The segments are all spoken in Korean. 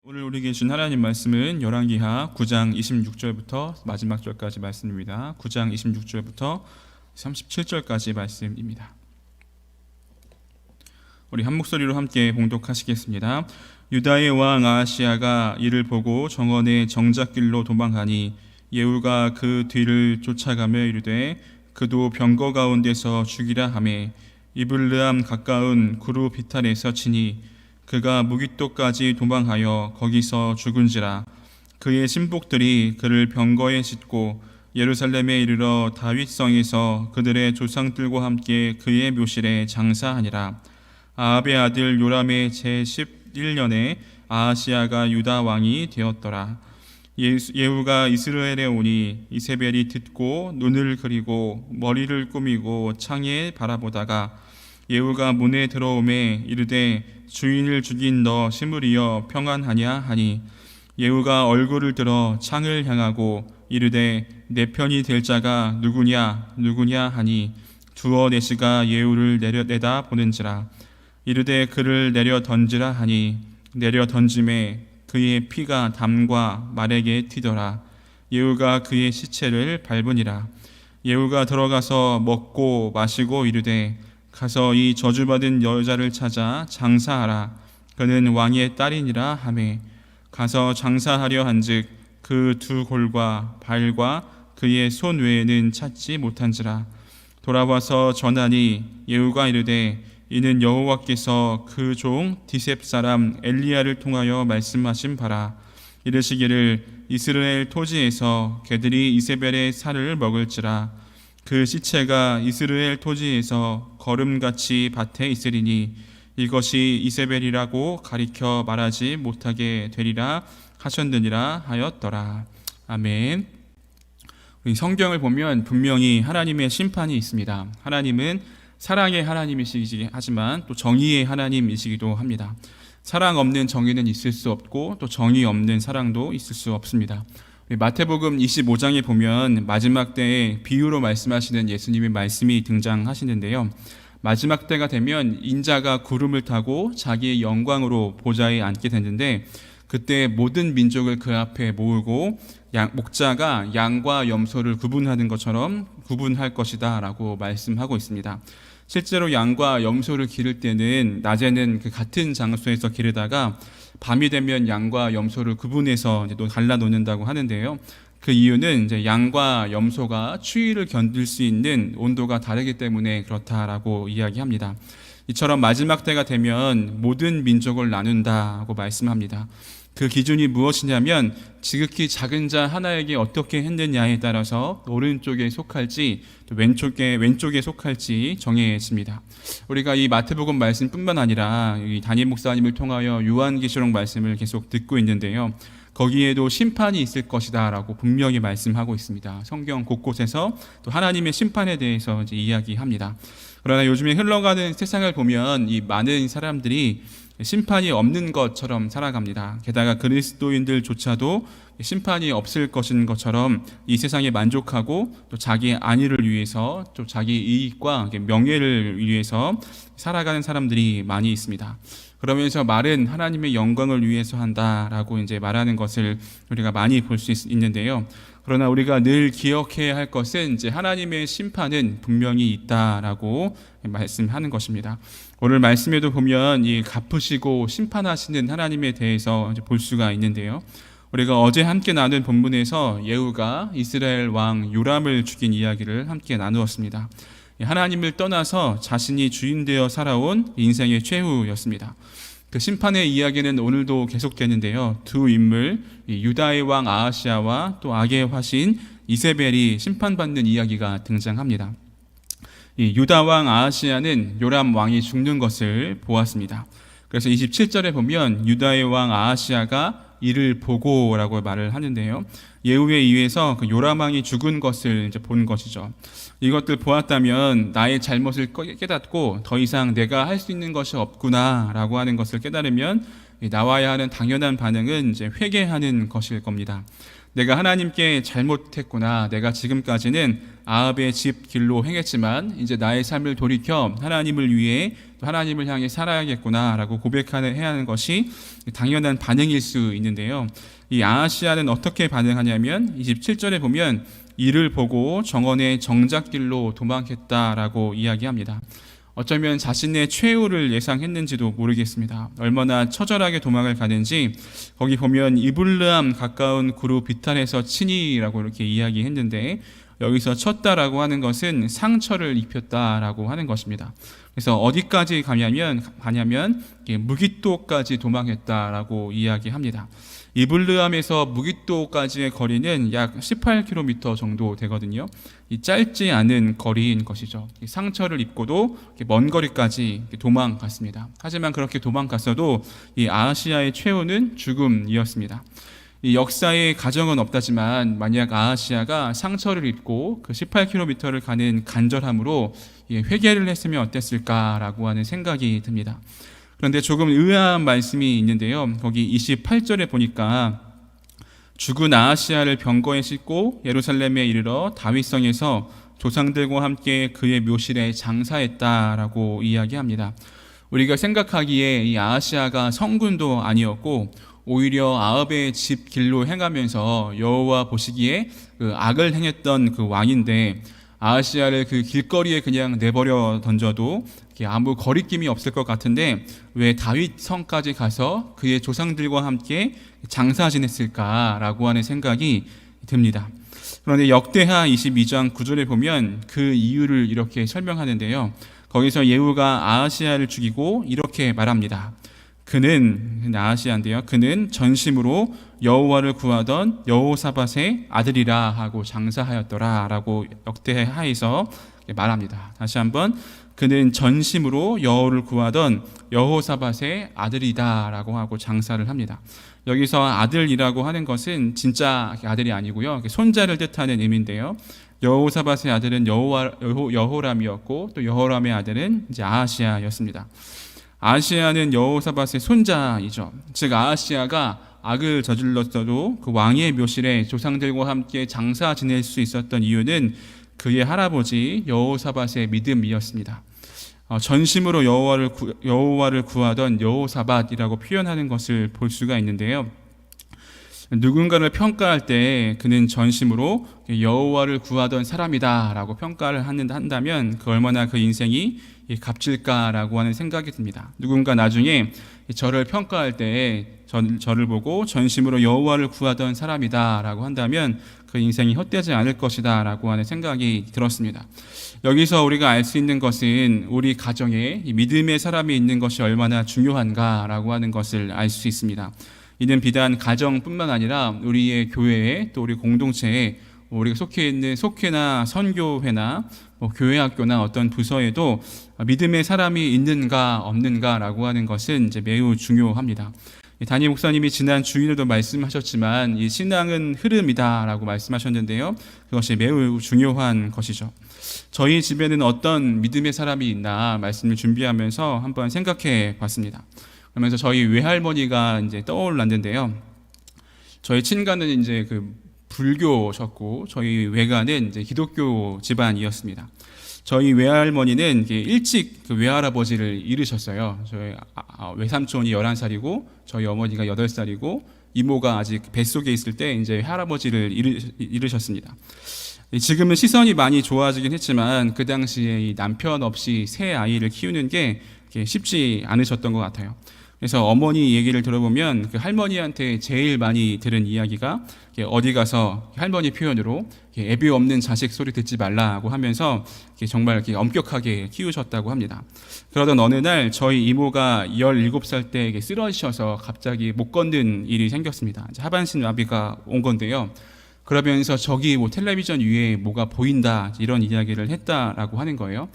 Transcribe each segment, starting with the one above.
오늘 우리에게 준 하나님 말씀은 열왕기하 9장 26절부터 마지막 절까지 말씀입니다. 9장 26절부터 37절까지 말씀입니다. 우리 한 목소리로 함께 봉독하시겠습니다. 유다의 왕 아하시야가 이를 보고 정원의 정작길로 도망하니 예후가 그 뒤를 쫓아가며 이르되 그도 병거 가운데서 죽이라 하매 이블르암 가까운 구루 비탈에서 치니 그가 무깃도까지 도망하여 거기서 죽은지라. 그의 신복들이 그를 병거에 싣고 예루살렘에 이르러 다윗성에서 그들의 조상들과 함께 그의 묘실에 장사하니라. 아합의 아들 요람의 제11년에 아하시야가 유다 왕이 되었더라. 예후가 이스라엘에 오니 이세벨이 듣고 눈을 그리고 머리를 꾸미고 창에 바라보다가 예후가 문에 들어오매 이르되 주인을 죽인 너 시므리여 평안하냐 하니 예후가 얼굴을 들어 창을 향하고 이르되 내 편이 될 자가 누구냐 하니 두어 내시가 예후를 내다 보는지라. 이르되 그를 내려 던지라 하니 내려 던짐에 그의 피가 담과 말에게 튀더라. 예후가 그의 시체를 밟으니라. 예후가 들어가서 먹고 마시고 이르되 가서 이 저주받은 여자를 찾아 장사하라. 그는 왕의 딸이니라 하매 가서 장사하려 한즉 그 두 골과 발과 그의 손 외에는 찾지 못한지라. 돌아와서 전하니 예후가 이르되 이는 여호와께서 그 종 디셉 사람 엘리야를 통하여 말씀하신 바라. 이르시기를 이스라엘 토지에서 개들이 이세벨의 살을 먹을지라. 그 시체가 이스라엘 토지에서 거름같이 밭에 있으리니 이것이 이세벨이라고 가리켜 말하지 못하게 되리라 하셨느니라 하였더라. 아멘. 우리 성경을 보면 분명히 하나님의 심판이 있습니다. 하나님은 사랑의 하나님이시기 하지만 또 정의의 하나님이시기도 합니다. 사랑 없는 정의는 있을 수 없고 또 정의 없는 사랑도 있을 수 없습니다. 마태복음 25장에 보면 마지막 때에 비유로 말씀하시는 예수님의 말씀이 등장하시는데요. 마지막 때가 되면 인자가 구름을 타고 자기의 영광으로 보좌에 앉게 되는데 그때 모든 민족을 그 앞에 모으고 목자가 양과 염소를 구분하는 것처럼 구분할 것이다 라고 말씀하고 있습니다. 실제로 양과 염소를 기를 때는 낮에는 그 같은 장소에서 기르다가 밤이 되면 양과 염소를 구분해서 이제 갈라 놓는다고 하는데요. 그 이유는 이제 양과 염소가 추위를 견딜 수 있는 온도가 다르기 때문에 그렇다라고 이야기합니다. 이처럼 마지막 때가 되면 모든 민족을 나눈다고 말씀합니다. 그 기준이 무엇이냐면 지극히 작은 자 하나에게 어떻게 했느냐에 따라서 오른쪽에 속할지 또 왼쪽에 속할지 정해집니다. 우리가 이 마태복음 말씀뿐만 아니라 이 담임 목사님을 통하여 요한계시록 말씀을 계속 듣고 있는데요. 거기에도 심판이 있을 것이다라고 분명히 말씀하고 있습니다. 성경 곳곳에서 또 하나님의 심판에 대해서 이제 이야기합니다. 그러나 요즘에 흘러가는 세상을 보면 이 많은 사람들이 심판이 없는 것처럼 살아갑니다. 게다가 그리스도인들조차도 심판이 없을 것인 것처럼 이 세상에 만족하고 또 자기 안위를 위해서 또 자기 이익과 명예를 위해서 살아가는 사람들이 많이 있습니다. 그러면서 말은 하나님의 영광을 위해서 한다라고 이제 말하는 것을 우리가 많이 볼 수 있는데요. 그러나 우리가 늘 기억해야 할 것은 이제 하나님의 심판은 분명히 있다라고 말씀하는 것입니다. 오늘 말씀에도 보면 이 갚으시고 심판하시는 하나님에 대해서 볼 수가 있는데요. 우리가 어제 함께 나눈 본문에서 예후가 이스라엘 왕 요람을 죽인 이야기를 함께 나누었습니다. 하나님을 떠나서 자신이 주인 되어 살아온 인생의 최후였습니다. 그 심판의 이야기는 오늘도 계속되는데요. 두 인물, 유다의 왕 아하시야와 또 악의 화신 이세벨이 심판받는 이야기가 등장합니다. 이 유다 왕 아하시야는 요람 왕이 죽는 것을 보았습니다. 그래서 27절에 보면 유다의 왕 아하시야가 이를 보고라고 말을 하는데요. 예후에 의해서 그 요람 왕이 죽은 것을 이제 본 것이죠. 이것들 보았다면 나의 잘못을 깨닫고 더 이상 내가 할 수 있는 것이 없구나라고 하는 것을 깨달으면 나와야 하는 당연한 반응은 이제 회개하는 것일 겁니다. 내가 하나님께 잘못했구나. 내가 지금까지는 아합의 집 길로 행했지만 이제 나의 삶을 돌이켜 하나님을 위해 또 하나님을 향해 살아야겠구나라고 고백해야 하는 것이 당연한 반응일 수 있는데요. 이 아하시아는 어떻게 반응하냐면 27절에 보면 이를 보고 정원의 정작길로 도망했다라고 이야기합니다. 어쩌면 자신의 최후를 예상했는지도 모르겠습니다. 얼마나 처절하게 도망을 가는지 거기 보면 이블르함 가까운 구루 비탈에서 치니라고 이렇게 이야기했는데 여기서 쳤다라고 하는 것은 상처를 입혔다라고 하는 것입니다. 그래서 어디까지 가냐면 무깃도까지 도망했다라고 이야기합니다. 이블르함에서 무깃도까지의 거리는 약 18km 정도 되거든요. 이 짧지 않은 거리인 것이죠. 상처를 입고도 먼 거리까지 도망갔습니다. 하지만 그렇게 도망갔어도 이 아하시아의 최후는 죽음이었습니다. 이 역사의 가정은 없다지만 만약 아하시아가 상처를 입고 그 18km를 가는 간절함으로 회개를 했으면 어땠을까라고 하는 생각이 듭니다. 그런데 조금 의아한 말씀이 있는데요. 거기 28절에 보니까 죽은 아하시아를 병거에 싣고 예루살렘에 이르러 다윗성에서 조상들과 함께 그의 묘실에 장사했다라고 이야기합니다. 우리가 생각하기에 이 아하시아가 성군도 아니었고 오히려 아합의 집 길로 행하면서 여호와 보시기에 그 악을 행했던 그 왕인데 아하시아를 그 길거리에 그냥 내버려 던져도 아무 거리낌이 없을 것 같은데 왜 다윗 성까지 가서 그의 조상들과 함께 장사 지냈을까라고 하는 생각이 듭니다. 그런데 역대하 22장 9절에 보면 그 이유를 이렇게 설명하는데요. 거기서 예후가 아하시아를 죽이고 이렇게 말합니다. 그는 아하시아인데요. 그는 전심으로 여호와를 구하던 여호사밧의 아들이라 하고 장사하였더라라고 역대하에서 말합니다. 다시 한번 그는 전심으로 여호를 구하던 여호사밧의 아들이다라고 하고 장사를 합니다. 여기서 아들이라고 하는 것은 진짜 아들이 아니고요. 손자를 뜻하는 의미인데요. 여호사밧의 아들은 여호람이었고 또 여호람의 아들은 이제 아하시아였습니다. 아하시아는 여호사밧의 손자이죠. 즉 아하시아가 악을 저질렀어도 그 왕의 묘실에 조상들과 함께 장사 지낼 수 있었던 이유는 그의 할아버지 여호사밧의 믿음이었습니다. 전심으로 여호와를 구하던 여호사밧이라고 표현하는 것을 볼 수가 있는데요. 누군가를 평가할 때 그는 전심으로 여호와를 구하던 사람이다라고 평가를 한다면 그 얼마나 그 인생이 값질까라고 하는 생각이 듭니다. 누군가 나중에 저를 평가할 때 저를 보고 전심으로 여호와를 구하던 사람이다라고 한다면 그 인생이 헛되지 않을 것이다라고 하는 생각이 들었습니다. 여기서 우리가 알 수 있는 것은 우리 가정에 믿음의 사람이 있는 것이 얼마나 중요한가라고 하는 것을 알 수 있습니다. 이는 비단 가정뿐만 아니라 우리의 교회에 또 우리 공동체에 우리가 속해 있는 속회나 선교회나 교회 학교나 어떤 부서에도 믿음의 사람이 있는가 없는가라고 하는 것은 이제 매우 중요합니다. 담임 목사님이 지난 주일에도 말씀하셨지만 이 신앙은 흐름이다라고 말씀하셨는데요. 그것이 매우 중요한 것이죠. 저희 집에는 어떤 믿음의 사람이 있나 말씀을 준비하면서 한번 생각해 봤습니다. 그러면서 저희 외할머니가 이제 떠올랐는데요. 저희 친가는 이제 그 불교셨고 저희 외가는 이제 기독교 집안이었습니다. 저희 외할머니는 일찍 그 외할아버지를 잃으셨어요. 저희 외삼촌이 11살이고 저희 어머니가 8살이고 이모가 아직 뱃속에 있을 때 이제 할아버지를 잃으셨습니다. 지금은 시선이 많이 좋아지긴 했지만 그 당시에 이 남편 없이 새 아이를 키우는 게 쉽지 않으셨던 것 같아요. 그래서 어머니 얘기를 들어보면 그 할머니한테 제일 많이 들은 이야기가 어디 가서 할머니 표현으로 애비 없는 자식 소리 듣지 말라고 하면서 정말 엄격하게 키우셨다고 합니다. 그러던 어느 날 저희 이모가 17살 때 쓰러지셔서 갑자기 못 걷는 일이 생겼습니다. 하반신 마비가 온 건데요. 그러면서 저기 텔레비전 위에 뭐가 보인다 이런 이야기를 했다라고 하는 거예요.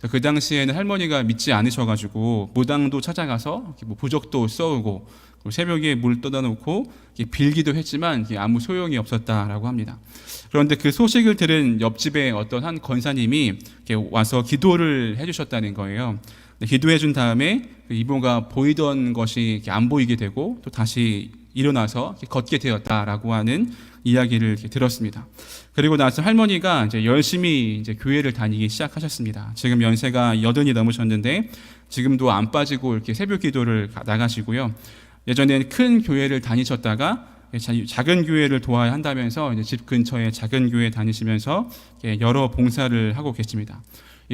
그 당시에는 할머니가 믿지 않으셔가지고 무당도 찾아가서 부적도 써오고 새벽에 물 떠다 놓고 빌기도 했지만 아무 소용이 없었다라고 합니다. 그런데 그 소식을 들은 옆집에 어떤 한 권사님이 와서 기도를 해주셨다는 거예요. 기도해 준 다음에 이모가 보이던 것이 안 보이게 되고 또 다시 일어나서 걷게 되었다라고 하는 이야기를 이렇게 들었습니다. 그리고 나서 할머니가 이제 열심히 이제 교회를 다니기 시작하셨습니다. 지금 연세가 80이 넘으셨는데 지금도 안 빠지고 이렇게 새벽 기도를 나가시고요. 예전에는 큰 교회를 다니셨다가 작은 교회를 도와야 한다면서 이제 집 근처에 작은 교회 다니시면서 여러 봉사를 하고 계십니다.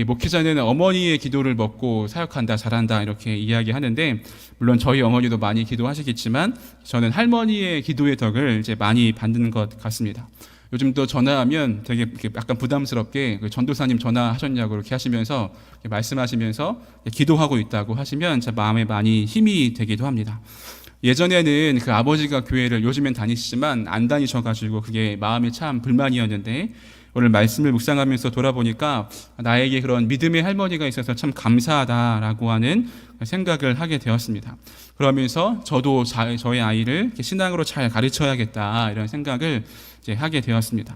목회자는 어머니의 기도를 먹고 사역한다, 잘한다 이렇게 이야기하는데, 물론 저희 어머니도 많이 기도하시겠지만 저는 할머니의 기도의 덕을 이제 많이 받는 것 같습니다. 요즘도 전화하면 되게 약간 부담스럽게 전도사님 전화하셨냐고 이렇게 하시면서 말씀하시면서 기도하고 있다고 하시면 제 마음에 많이 힘이 되기도 합니다. 예전에는 그 아버지가 교회를 요즘엔 다니시지만 안 다니셔가지고 그게 마음에 참 불만이었는데, 오늘 말씀을 묵상하면서 돌아보니까 나에게 그런 믿음의 할머니가 있어서 참 감사하다라고 하는 생각을 하게 되었습니다. 그러면서 저도 저의 아이를 신앙으로 잘 가르쳐야겠다 이런 생각을 이제 하게 되었습니다.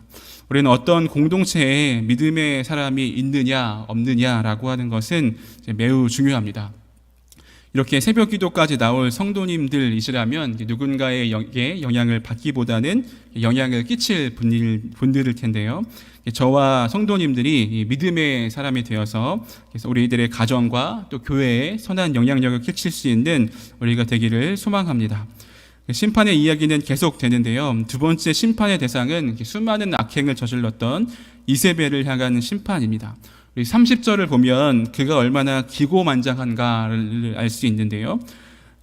우리는 어떤 공동체에 믿음의 사람이 있느냐 없느냐라고 하는 것은 매우 중요합니다. 이렇게 새벽 기도까지 나올 성도님들이시라면 누군가에게 영향을 받기보다는 영향을 끼칠 분들일 텐데요. 저와 성도님들이 믿음의 사람이 되어서 우리들의 가정과 또 교회에 선한 영향력을 끼칠 수 있는 우리가 되기를 소망합니다. 심판의 이야기는 계속 되는데요. 두 번째 심판의 대상은 수많은 악행을 저질렀던 이세벨을 향한 심판입니다. 우리 30절을 보면 그가 얼마나 기고만장한가를 알 수 있는데요.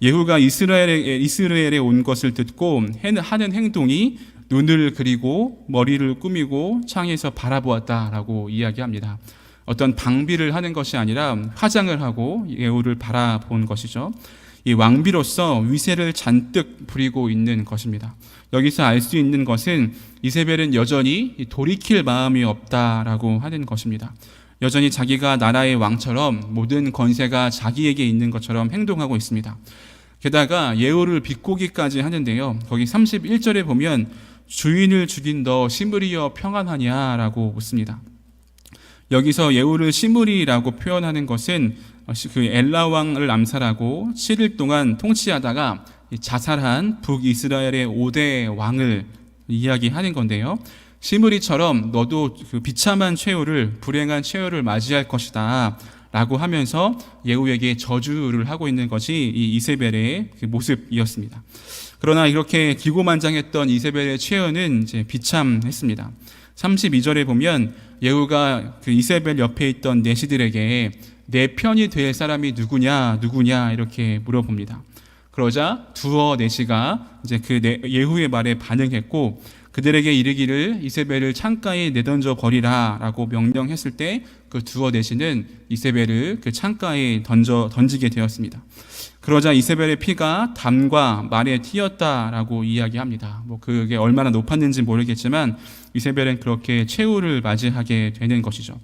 예후가 이스라엘에 온 것을 듣고 하는 행동이 눈을 그리고 머리를 꾸미고 창에서 바라보았다라고 이야기합니다. 어떤 방비를 하는 것이 아니라 화장을 하고 예후를 바라본 것이죠. 이 왕비로서 위세를 잔뜩 부리고 있는 것입니다. 여기서 알 수 있는 것은 이세벨은 여전히 돌이킬 마음이 없다라고 하는 것입니다. 여전히 자기가 나라의 왕처럼 모든 권세가 자기에게 있는 것처럼 행동하고 있습니다. 게다가 예후를 비꼬기까지 하는데요. 거기 31절에 보면 주인을 죽인 너 시므리여 평안하냐라고 묻습니다. 여기서 예후를 시므리라고 표현하는 것은 그 엘라 왕을 암살하고 7일 동안 통치하다가 자살한 북이스라엘의 5대 왕을 이야기하는 건데요. 시므리처럼 너도 그 비참한 최후를, 불행한 최후를 맞이할 것이다 라고 하면서 예후에게 저주를 하고 있는 것이 이 이세벨의 그 모습이었습니다. 그러나 이렇게 기고만장했던 이세벨의 최후는 이제 비참했습니다. 32절에 보면 예후가 그 이세벨 옆에 있던 내시들에게 내 편이 될 사람이 누구냐 이렇게 물어봅니다. 그러자 두어 내시가 이제 그 예후의 말에 반응했고 그들에게 이르기를 이세벨을 창가에 내던져 버리라 라고 명령했을 때 그 두어 내시는 이세벨을 그 창가에 던지게 되었습니다. 그러자 이세벨의 피가 담과 말에 튀었다라고 이야기합니다. 그게 얼마나 높았는지 모르겠지만 이세벨은 그렇게 최후를 맞이하게 되는 것이죠.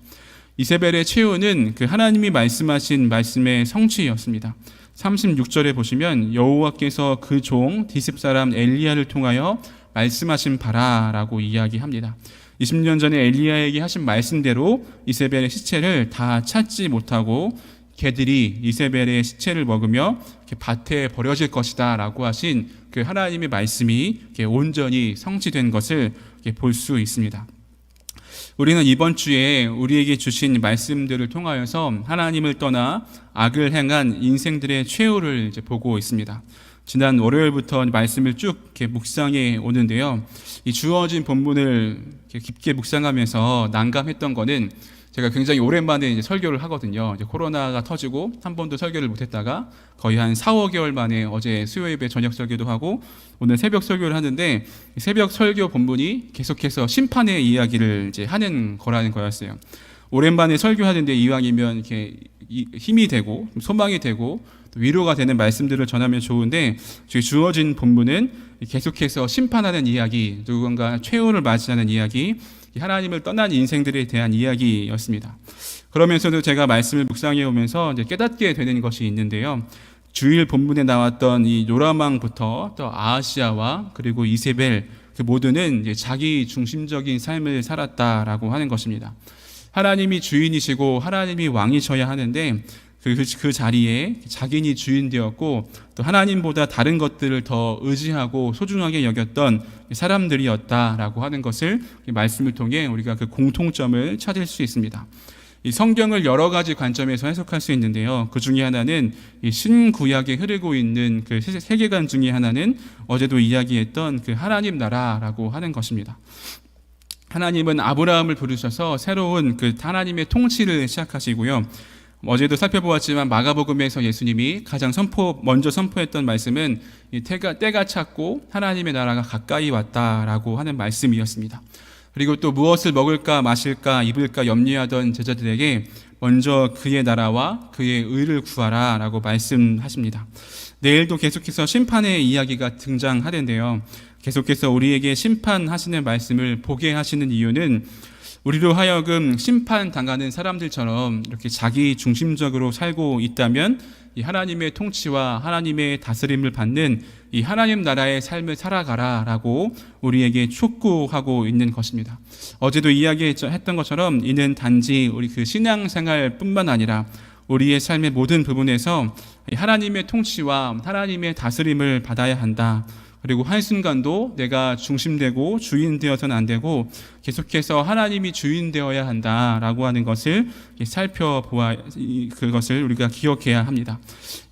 이세벨의 최후는 그 하나님이 말씀하신 말씀의 성취였습니다. 36절에 보시면 여호와께서 그 종 디습 사람 엘리야를 통하여 말씀하신 바라라고 이야기합니다. 20년 전에 엘리야에게 하신 말씀대로 이세벨의 시체를 다 찾지 못하고 개들이 이세벨의 시체를 먹으며 밭에 버려질 것이다 라고 하신 그 하나님의 말씀이 온전히 성취된 것을 볼 수 있습니다. 우리는 이번 주에 우리에게 주신 말씀들을 통하여서 하나님을 떠나 악을 행한 인생들의 최후를 이제 보고 있습니다. 지난 월요일부터 말씀을 쭉 이렇게 묵상해 오는데요. 이 주어진 본문을 이렇게 깊게 묵상하면서 난감했던 거는 제가 굉장히 오랜만에 이제 설교를 하거든요. 이제 코로나가 터지고 한 번도 설교를 못했다가 거의 한 4-5개월 만에 어제 수요 예배 저녁 설교도 하고 오늘 새벽 설교를 하는데 새벽 설교 본문이 계속해서 심판의 이야기를 이제 하는 거라는 거였어요. 오랜만에 설교하는데 이왕이면 이렇게 힘이 되고 소망이 되고 위로가 되는 말씀들을 전하면 좋은데 주어진 본문은 계속해서 심판하는 이야기, 누군가 최후를 맞이하는 이야기, 하나님을 떠난 인생들에 대한 이야기였습니다. 그러면서도 제가 말씀을 묵상해 오면서 이제 깨닫게 되는 것이 있는데요. 주일 본문에 나왔던 이 요람왕부터 또 아하시야와 그리고 이세벨 그 모두는 이제 자기 중심적인 삶을 살았다라고 하는 것입니다. 하나님이 주인이시고 하나님이 왕이셔야 하는데 그 자리에 자기인이 주인 되었고 또 하나님보다 다른 것들을 더 의지하고 소중하게 여겼던 사람들이었다라고 하는 것을 말씀을 통해 우리가 그 공통점을 찾을 수 있습니다. 이 성경을 여러 가지 관점에서 해석할 수 있는데요. 그 중에 하나는 이 신구약에 흐르고 있는 그 세계관 중에 하나는 어제도 이야기했던 그 하나님 나라라고 하는 것입니다. 하나님은 아브라함을 부르셔서 새로운 그 하나님의 통치를 시작하시고요. 어제도 살펴보았지만 마가복음에서 예수님이 가장 먼저 선포했던 말씀은 때가 찼고 하나님의 나라가 가까이 왔다라고 하는 말씀이었습니다. 그리고 또 무엇을 먹을까 마실까 입을까 염려하던 제자들에게 먼저 그의 나라와 그의 의를 구하라 라고 말씀하십니다. 내일도 계속해서 심판의 이야기가 등장하는데요. 계속해서 우리에게 심판하시는 말씀을 보게 하시는 이유는 우리로 하여금 심판당하는 사람들처럼 이렇게 자기 중심적으로 살고 있다면 이 하나님의 통치와 하나님의 다스림을 받는 이 하나님 나라의 삶을 살아가라라고 우리에게 촉구하고 있는 것입니다. 어제도 이야기했던 것처럼 이는 단지 우리 그 신앙생활뿐만 아니라 우리의 삶의 모든 부분에서 하나님의 통치와 하나님의 다스림을 받아야 한다. 그리고 한순간도 내가 중심되고 주인 되어서는 안 되고 계속해서 하나님이 주인 되어야 한다라고 하는 것을 그것을 우리가 기억해야 합니다.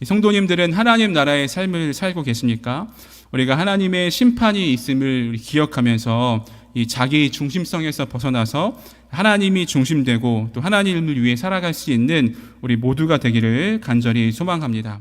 성도님들은 하나님 나라의 삶을 살고 계십니까? 우리가 하나님의 심판이 있음을 기억하면서 이 자기 중심성에서 벗어나서 하나님이 중심되고 또 하나님을 위해 살아갈 수 있는 우리 모두가 되기를 간절히 소망합니다.